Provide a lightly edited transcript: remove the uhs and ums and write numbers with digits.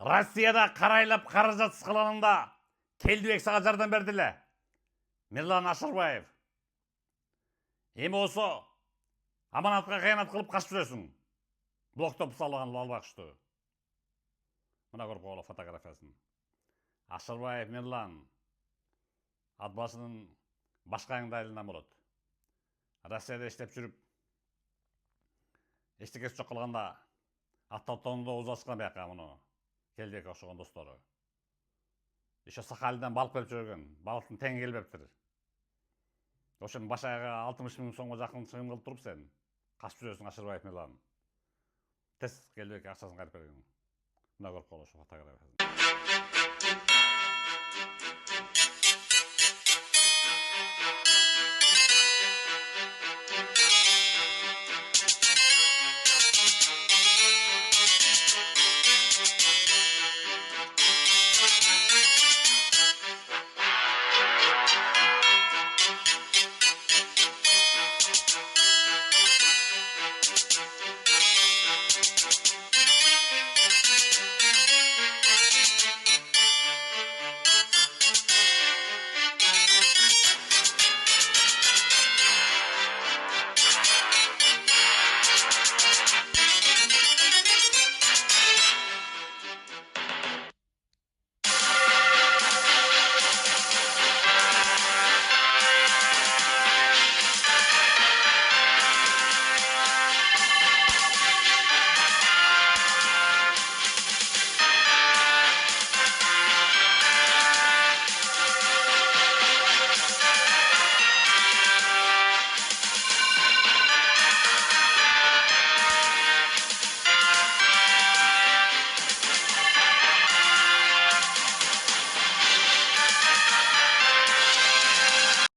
Россияда қарайлап қаражат сықыланында Келдібек саға жардам берділі. Мирлан Ашырбаев. Эми осы Аманатка кыянат кылып качып жүрөсүң. Блоктоп салган албакчы. Мына көрүп койгула фотографиясын. Ашырбаев Мирлан атбасынын башка аңдайлынан болот. Россияда иштеп жүрүп, эчтекеси жок калганда аттатоонда узашкан бияка муну Келдибекке окшогон достору. Еще Сахалинден балык берип жүргөн, балыктын тең келбептир. Ошонун баш аягы 60 000 сомго жакын чыгым кылып туруп сен качып жүрөсүң Ашырбаев Мирлан. Тез Келдибекке акчасын кайрып бергин. Мына көрүп койгула ошо фотографиясын.